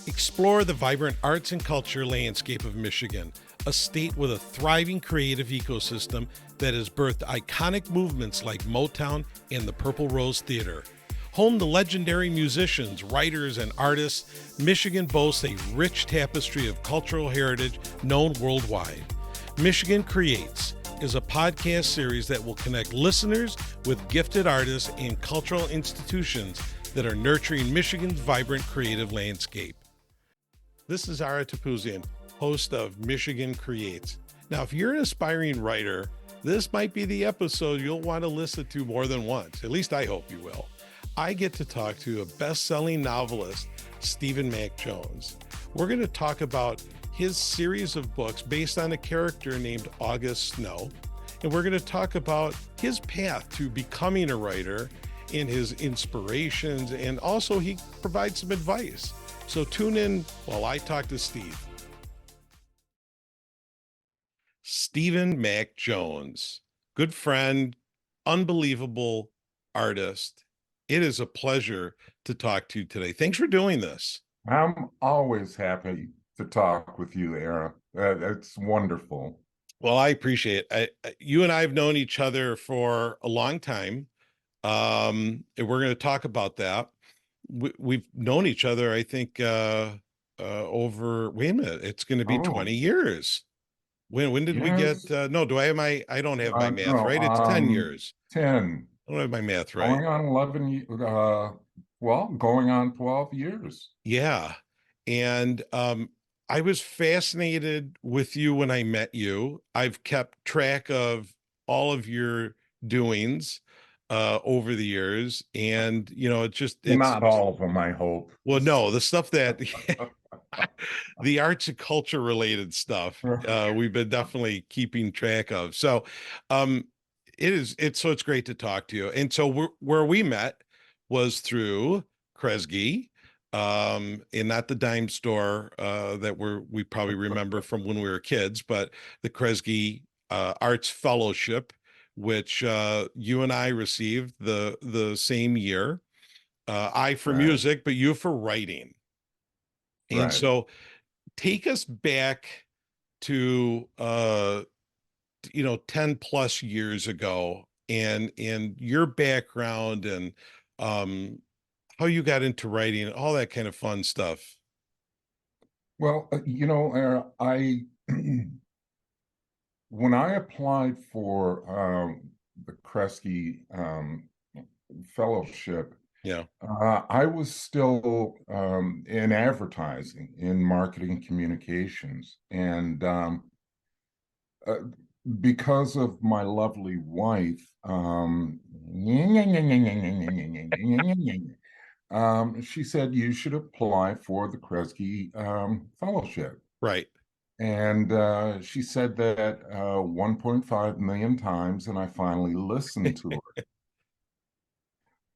Explore the vibrant arts and culture landscape of Michigan, a state with a thriving creative ecosystem that has birthed iconic movements like Motown and the Purple Rose Theater. Home to legendary musicians, writers, and artists, Michigan boasts a rich tapestry of cultural heritage known worldwide. Michigan Creates is a podcast series that will connect listeners with gifted artists and cultural institutions that are nurturing Michigan's vibrant creative landscape. This is Ara Topouzian, host of Michigan Creates. Now, if you're an aspiring writer, this might be the episode you'll want to listen to more than once. At least I hope you will. I get to talk to a best-selling novelist, Stephen Mack Jones. We're going to talk about his series of books based on a character named August Snow. And we're going to talk about his path to becoming a writer and his inspirations, and also he provides some advice. So tune in while I talk to Steve. Stephen Mack Jones, good friend, unbelievable artist. It is a pleasure to talk to you today. Thanks for doing this. I'm always happy to talk with you, Ara. It's wonderful. Well, I appreciate it. You and I have known each other for a long time, and we're going to talk about that. We've known each other, I think, over, wait a minute, it's going to be 20 years. When did we get, no, I don't have my math right. It's 10 years. 10. I don't have my math right. Going on 11, going on 12 years. Yeah. And I was fascinated with you when I met you. I've kept track of all of your doings over the years, and it's not all of them, I hope. Well, no, the stuff that the arts and culture related stuff we've been definitely keeping track of. So it's great to talk to you. And so where we met was through Kresge, and not the dime store that we probably remember from when we were kids, but the Kresge Arts Fellowship, which you and I received the same year. I for music, but you for writing. And so take us back to 10 plus years ago, and your background, and how you got into writing, all that kind of fun stuff. Well, when I applied for the Kresge Fellowship, I was still in advertising, in marketing communications, and because of my lovely wife, she said you should apply for the Kresge Fellowship. Right. And she said that 1.5 million times, and I finally listened to her.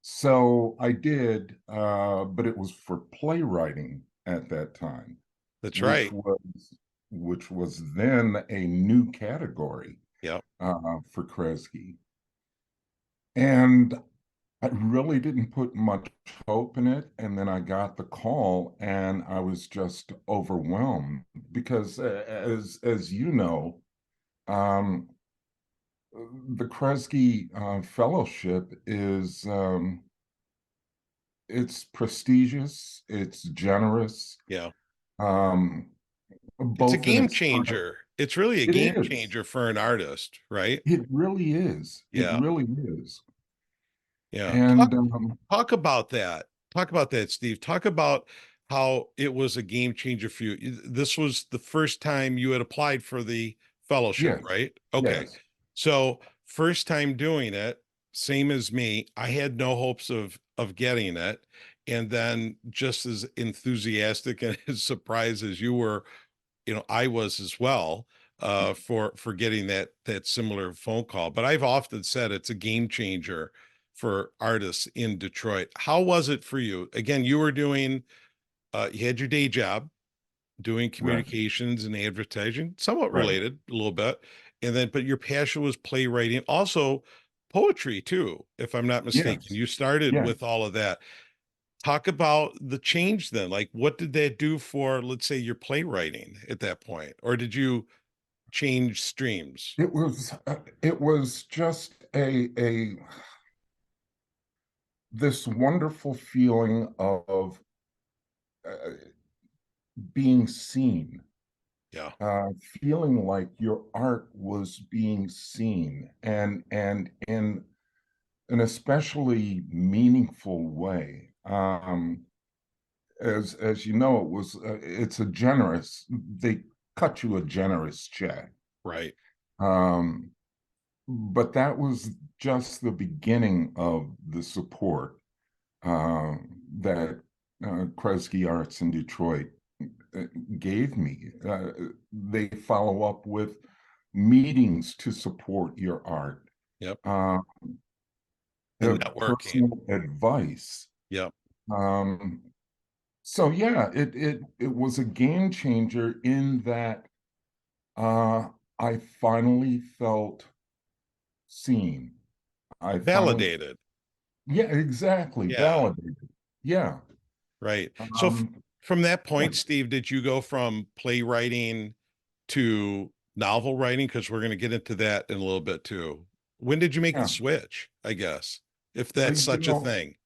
So I did, but it was for playwriting at that time. That's right. Which was then a new category for Kresge. And I really didn't put much hope in it. And then I got the call, and I was just overwhelmed because, as you know, the Kresge Fellowship is it's prestigious, it's generous. Yeah. It's a game changer. It's really a game changer for an artist, right? It really is. Yeah. It really is. Yeah. And talk about that. Talk about that, Steve. Talk about how it was a game changer for you. This was the first time you had applied for the fellowship, right? Okay. Yes. So first time doing it, same as me. I had no hopes of getting it. And then just as enthusiastic and as surprised as you were, I was as well, for getting that similar phone call. But I've often said it's a game changer for artists in Detroit. How was it for you? Again, you were doing, you had your day job doing communications and advertising, somewhat related a little bit. And then, but your passion was playwriting, also poetry too, if I'm not mistaken. You started with all of that. Talk about the change then. Like, what did that do for, let's say, your playwriting at that point? Or did you change streams? It was just a this wonderful feeling of uh, being seen, Yeah. feeling like your art was being seen, and in an especially meaningful way. As you know, it's a generous. They cut you a generous check. Right. Um, but that was just the beginning of the support uh, that Kresge Arts in Detroit uh, gave me. They follow up with meetings to support your art, Yep. uh, The networking. personal advice. Yep. Um, so yeah, it was a game changer in that I finally felt seen. I finally, Validated. yeah, exactly, Yeah. validated. Yeah. Right. So Um, from that yeah, point, Steve, did you go from playwriting to novel writing? Because we're going to get into that in a little bit too. When did you make the yeah. switch, I guess, if that's You such a know, thing?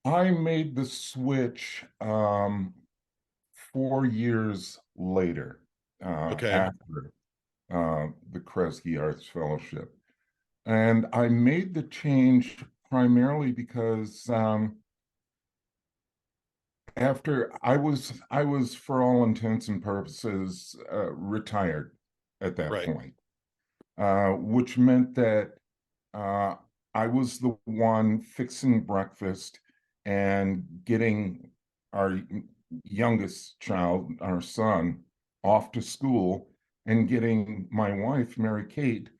I made the switch 4 years later, Okay. after the Kresge Arts Fellowship. And I made the change primarily because after I was for all intents and purposes retired at that Right. point, which meant that uh, I was the one fixing breakfast and getting our youngest child, our son, off to school and getting my wife, Mary Kate,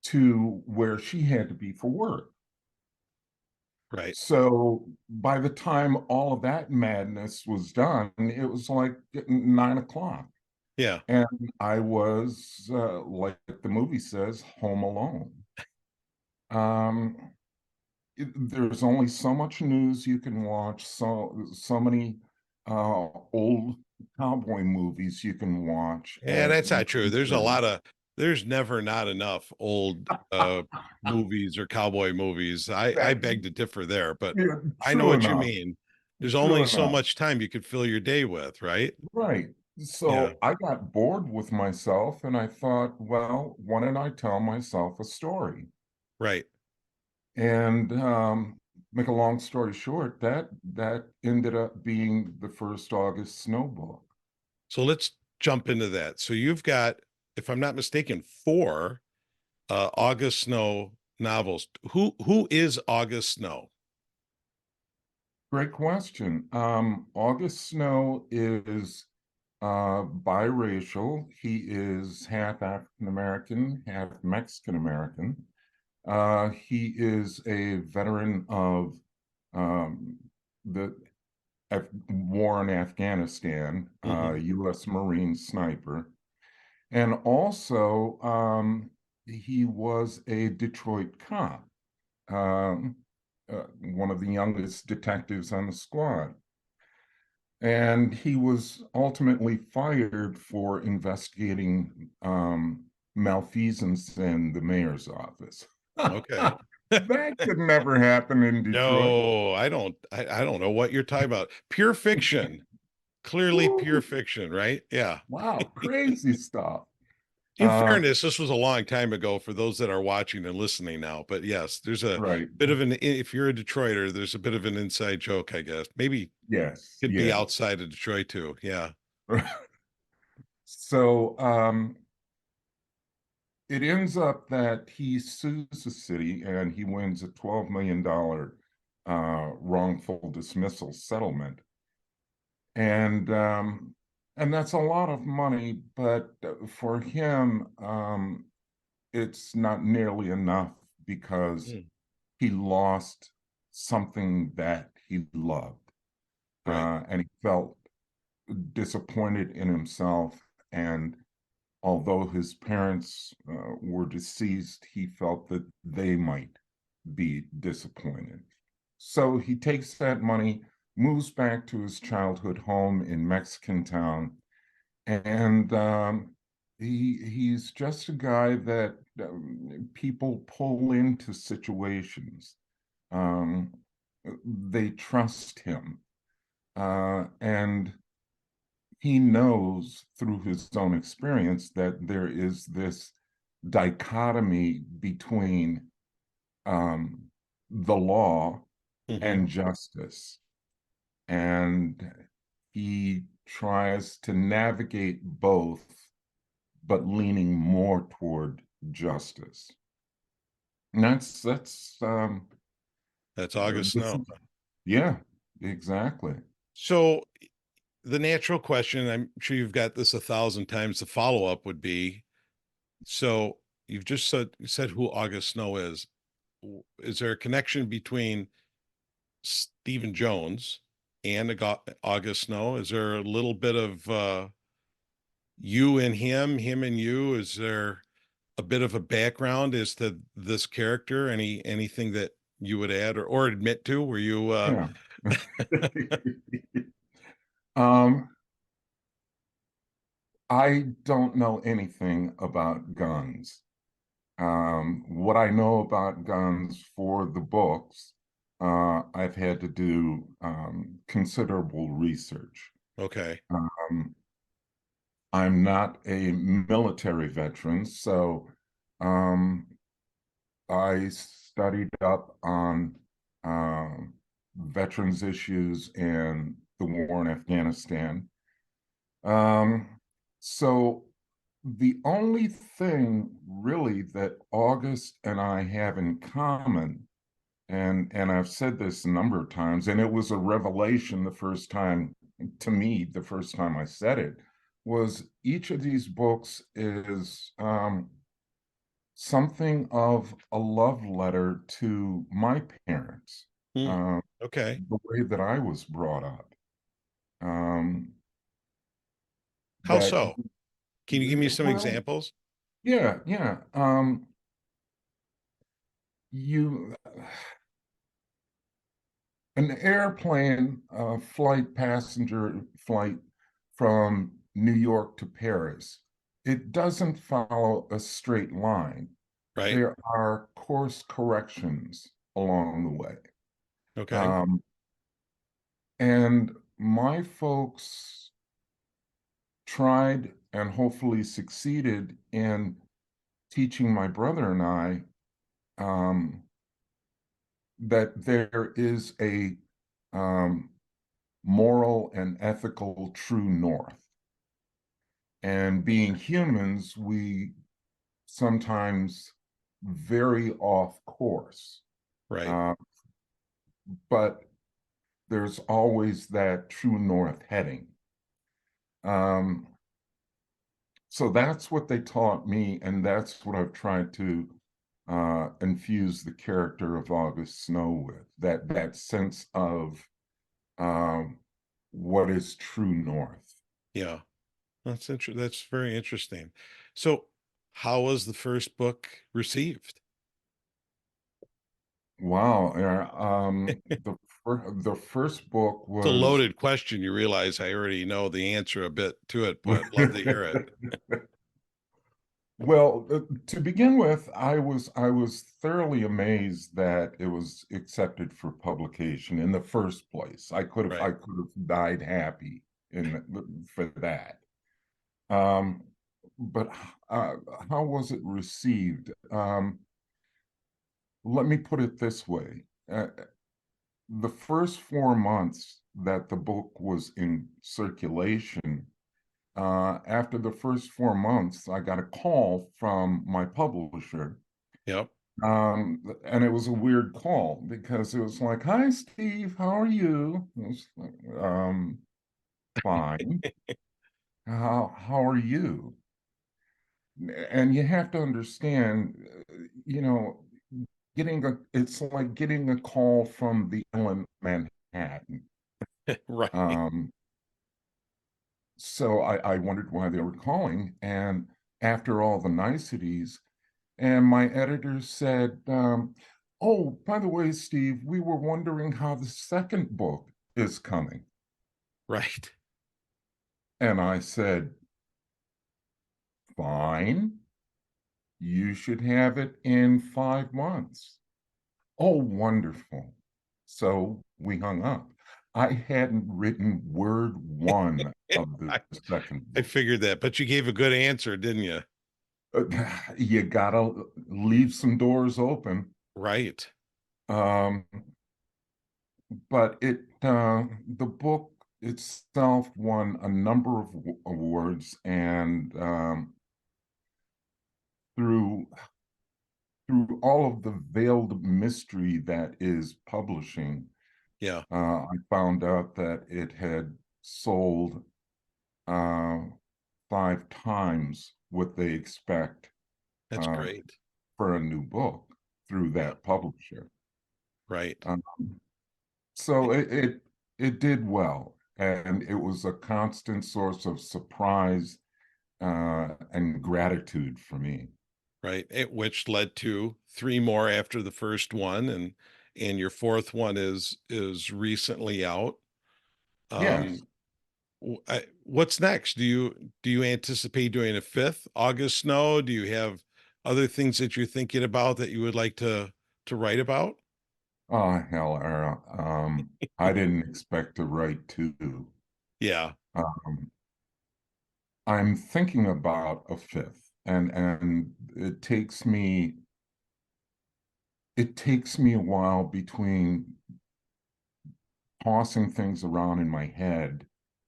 to where she had to be for work. Right. So by the time all of that madness was done, it was like 9 o'clock. Yeah. And I was, like the movie says, home alone. Um, there's only so much news you can watch, so many old cowboy movies you can watch, Yeah, and that's not true. There's never not enough old movies or cowboy movies. I that, beg to differ there, but yeah, I know true what you enough, mean. There's true only so enough. much time you could fill your day with, right? Right. Yeah. So I got bored with myself and I thought, well, why don't I tell myself a story? Right. And make a long story short, that ended up being the first August Snow book. So let's jump into that. So you've got, if I'm not mistaken, four August Snow novels. Who is August Snow? Great question. August Snow is biracial. He is half African American, half Mexican American. He is a veteran of um, the war in Afghanistan, Hmm. U.S. Marine sniper, and also he was a Detroit cop, um, one of the youngest detectives on the squad. And he was ultimately fired for investigating malfeasance in the mayor's office. Okay. That could never happen in Detroit. No, I don't know what you're talking about. Pure fiction. Clearly pure Woo, fiction, right? Yeah. wow, crazy stuff. In Uh, fairness, this was a long time ago for those that are watching and listening now. But yes, there's a right. bit of an, if you're a Detroiter, there's a bit of an inside joke, I guess. Maybe Yes, could be yes. outside of Detroit too. Yeah. So it ends up that he sues the city and he wins a $12 million wrongful dismissal settlement. And that's a lot of money, but for him, it's not nearly enough because Mm, he lost something that he loved, right. and he felt disappointed in himself. And although his parents were deceased, he felt that they might be disappointed. So he takes that money, moves back to his childhood home in Mexican Town, and he's just a guy that people pull into situations. Um, they trust him, and he knows through his own experience that there is this dichotomy between the law and justice. And he tries to navigate both, but leaning more toward justice. And that's August this Snow. is, yeah, exactly. So the natural question, I'm sure you've got this 1,000 times, the follow-up would be, so you've just said who August Snow is. Is there a connection between Stephen Jones and August Snow? Is there a little bit of you and him and you? Is there a bit of a background as to this character? Anything that you would add or admit to? Were you Yeah. um, I don't know anything about guns. What I know about guns for the books, I've had to do considerable research. okay? I'm not a military veteran, so um, I studied up on veterans issues and the war in Afghanistan. So the only thing really that August and I have in common, and I've said this a number of times, and it was a revelation the first time to me, the first time I said it, was each of these books is something of a love letter to my parents, Okay. the way that I was brought up. Um, How that so? Can you give me some well, examples? yeah, yeah. You An airplane flight, passenger flight from New York to Paris, it doesn't follow a straight line. Right. There are course corrections along the way. Okay. Um, and my folks tried and hopefully succeeded in teaching my brother and I that there is a um, moral and ethical true north. And being humans, we sometimes vary off course. Right. Uh, but there's always that true north heading. Um, so that's what they taught me, and that's what I've tried to infuse the character of August Snow with, that sense of um, what is true north. Yeah. That's very interesting. So, how was the first book received? Wow. The first book It's a was loaded question. You realize I already know the answer a bit to it, but love to hear it. well, to begin with, I was thoroughly amazed that it was accepted for publication in the first place. Right. I could have died happy for that. Um, but uh, how was it received? Let me put it this way. The first 4 months that the book was in circulation, after the first 4 months, I got a call from my publisher. Yep. And it was a weird call because it was like, "Hi, Steve, how are you?" I was like, fine. How are you? And you have to understand, you know, it's like getting a call from the island Manhattan. Right. Um, so I wondered why they were calling. And after all the niceties, and my editor said, "Oh, by the way, Steve, we were wondering how the second book is coming. Right. And I said, fine, you should have it in 5 months. Oh, wonderful. So we hung up. I hadn't written word one of the I, second I book. figured that, but you gave a good answer, didn't you? You gotta leave some doors open. Right. Um, but the book itself won a number of awards, and through all of the veiled mystery that is publishing, Yeah. I found out that it had sold uh, 5 times what they expect That's uh, great. for a new book through Yeah. that publisher. Right. Um, so it did well, and it was a constant source of surprise and gratitude for me. Right. Which led to three more after the first one, and your fourth one is recently out. Yes. Um, what's next? Do you anticipate doing a fifth August Snow? Do you have other things that you're thinking about that you would like to write about? Oh, hell, Ara. I didn't expect to write two. Yeah. Um, I'm thinking about a fifth, and it takes me a while between tossing things around in my head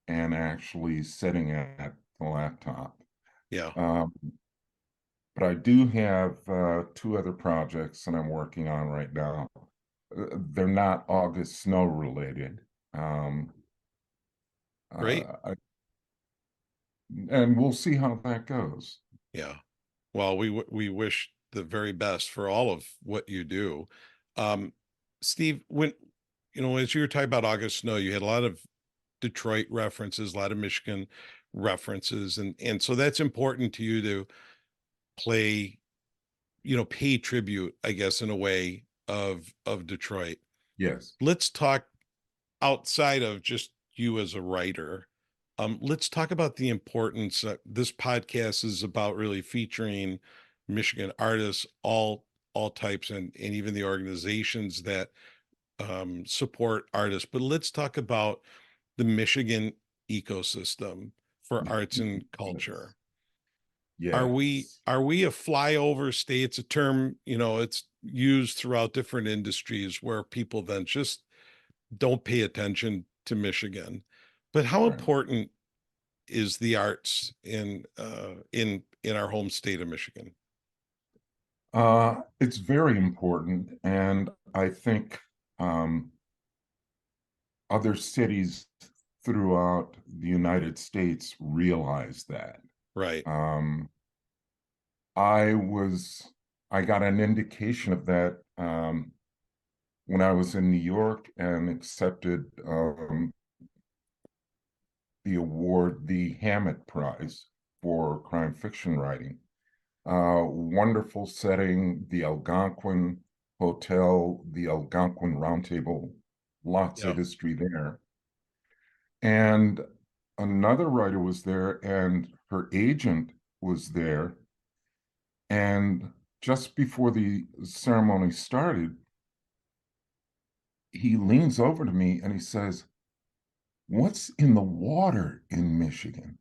and actually sitting at the laptop. Yeah. Um, but I do have two other projects that I'm working on right now. They're not August Snow related. Um, Great. and we'll see how that goes. Yeah. Well, we wish the very best for all of what you do. Um, Steve, as you were talking about August Snow, you had a lot of Detroit references, a lot of Michigan references, and so that's important to you to play, pay tribute, I guess, in a way of Detroit. Yes. Let's talk outside of just you as a writer. Let's talk about the importance. This podcast is about really featuring Michigan artists, all types, and even the organizations that support artists. But let's talk about the Michigan ecosystem for arts and culture. Yes. Are we Yes. are we a flyover state? It's a term, it's used throughout different industries where people then just don't pay attention to Michigan. But how Right. important is the arts in our home state of Michigan? It's very important, and I think other cities throughout the United States realize that. Right. Um, I was I got an indication of that when I was in New York and accepted the award, the Hammett Prize for crime fiction writing. Wonderful setting, the Algonquin Hotel, the Algonquin Roundtable, lots Yeah. of history there. And another writer was there, and her agent was there. And just before the ceremony started, he leans over to me and he says, "What's in the water in Michigan?"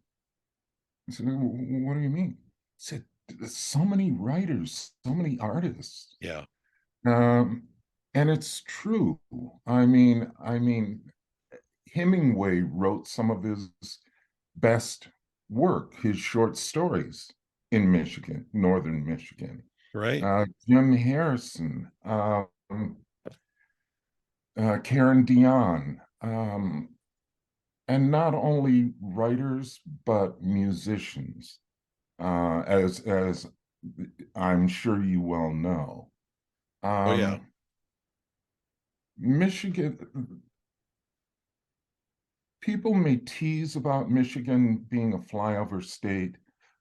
I said, "What do you mean?" He said, "There's so many writers, so many artists." Yeah. Um, and it's true. I mean, Hemingway wrote some of his best work, his short stories in Michigan, northern Michigan. Right. Jim Harrison, Karen Dion, and not only writers but musicians, as I'm sure you well know. Oh yeah. Um, Michigan, people may tease about Michigan being a flyover state,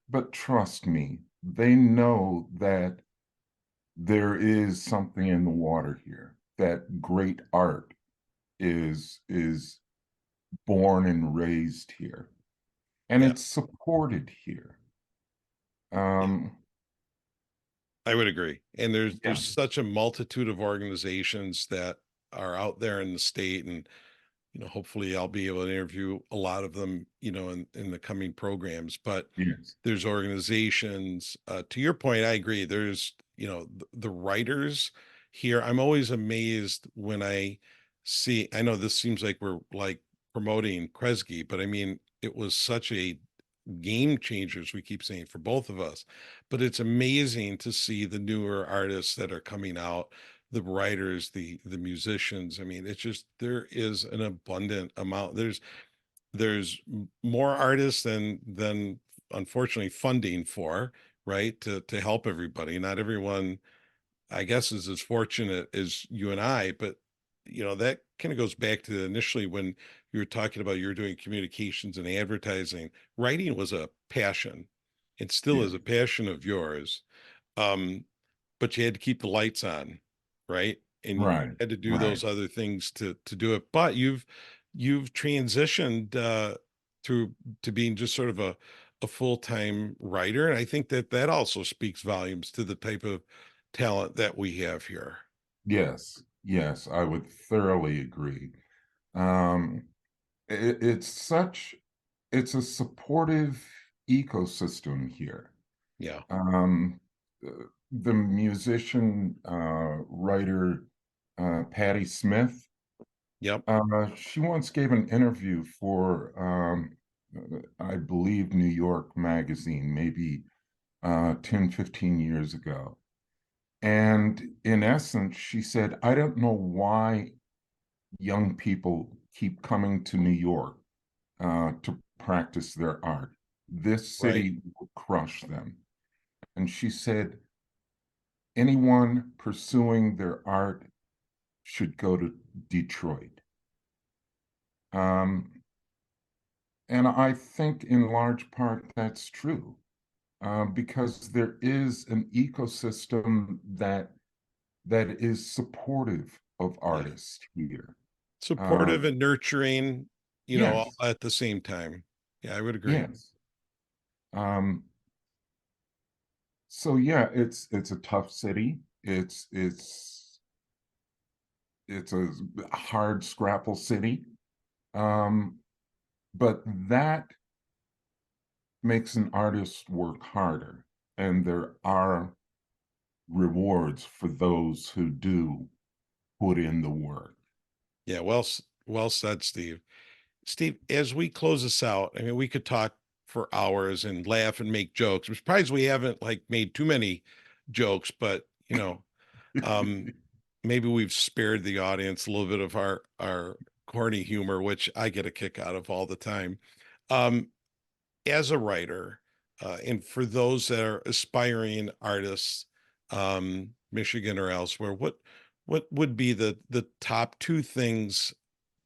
but trust me, they know that there is something in the water here, that great art is born and raised here, and Yeah. it's supported here. Yeah. Um, I would agree. And yeah, there's such a multitude of organizations that are out there in the state, and hopefully I'll be able to interview a lot of them, in the coming programs. But yes, there's organizations, to your point, I agree. There's, the writers here. I'm always amazed when I know this seems like we're like promoting Kresge, but I mean, it was such a game changers, we keep saying, for both of us. But it's amazing to see the newer artists that are coming out, the writers, the musicians. I mean, it's just, there is an abundant amount. There's more artists than unfortunately funding for, right, to help everybody. Not everyone, I guess, is as fortunate as you and I, but that kind of goes back to initially when you were talking about you're doing communications and advertising. Writing was a passion. It still yeah, is a passion of yours. Um, but you had to keep the lights on, right? And you right, had to do right. those other things to do it. But you've transitioned to being just sort of a full-time writer. And I think that also speaks volumes to the type of talent that we have here. Yes, yes, I would thoroughly agree. Um, it's it's a supportive ecosystem here. Yeah. Um, the musician, writer, Patti Smith, Yep. she once gave an interview for, I believe, New York Magazine, maybe 10, 15 years ago. And in essence, she said, I don't know why young people keep coming to New York to practice their art. This Right. city will crush them. And she said, anyone pursuing their art should go to Detroit. Um, and I think in large part that's true because there is an ecosystem that is supportive of Yeah. artists here. Supportive Um, and nurturing, all yes, at the same time. Yeah, I would agree. yes. Um, so yeah, it's a tough city. It's a hard scrapple city. Um, but that makes an artist work harder, and there are rewards for those who do put in the work. Yeah, well said, Steve. Steve, as we close this out, I mean, we could talk for hours and laugh and make jokes. I'm surprised we haven't like made too many jokes, but um, maybe we've spared the audience a little bit of our corny humor, which I get a kick out of all the time. Um, as a writer, and for those that are aspiring artists, Michigan or elsewhere, what would be the top two things,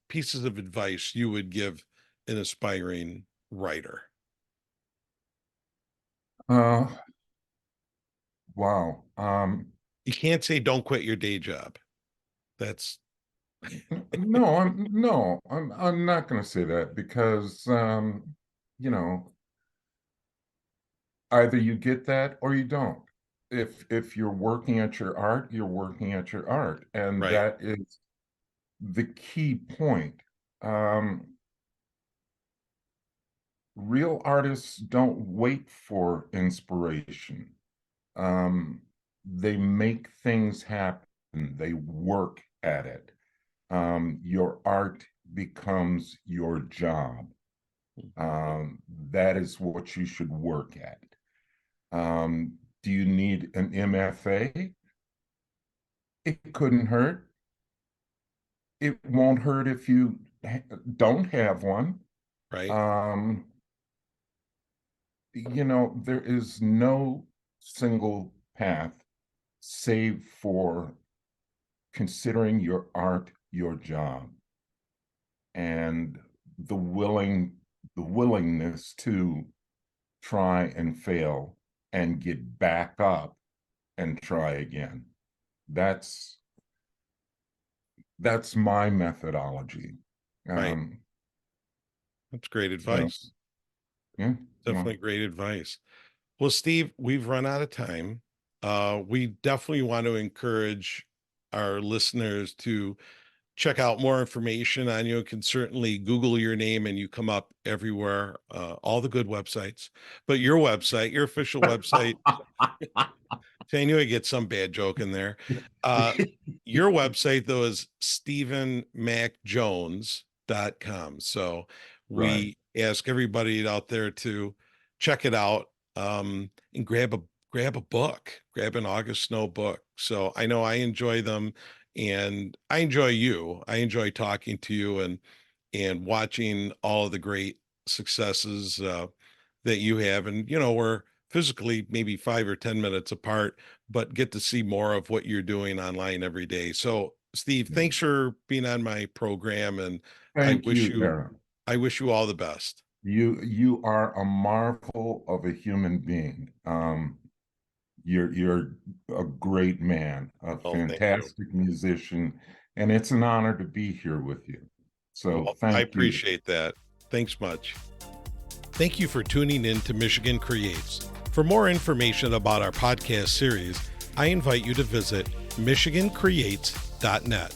pieces of advice you would give an aspiring writer? uh, wow. You can't say don't quit your day job. That's No, I'm not going to say that because you know, either you get that or you don't. If you're working at your art, you're working at your art, and right. that is the key point. Um, Real artists don't wait for inspiration. Um, they make things happen. They work at it. Your art becomes your job. That is what you should work at. Do you need an MFA? It couldn't hurt. It won't hurt if you don't have one. Right. Um, there is no single path save for considering your art your job and the willingness to try and fail and get back up and try again. That's that's my methodology. Right. That's great advice. Yeah. Definitely great advice. Well, Steve, we've run out of time. We definitely want to encourage our listeners to check out more information on you. You can certainly Google your name and you come up everywhere, all the good websites. But your website, your official website, I knew I'd get some bad joke in there. Your website, though, is stephenmackjones.com. So we ask everybody out there to check it out, and grab a book, grab an August Snow book. So I know I enjoy them, and I enjoy you. I enjoy talking to you and watching all of the great successes that you have. And, we're physically maybe 5 or 10 minutes apart, but get to see more of what you're doing online every day. So, Steve, thanks for being on my program, and Thank you, Ara. I wish you all the best. You are a marvel of a human being. You're a great man, a fantastic musician, and it's an honor to be here with you. So thank you. I appreciate that. Thanks much. Thank you for tuning in to Michigan Creates. For more information about our podcast series, I invite you to visit michigancreates.net.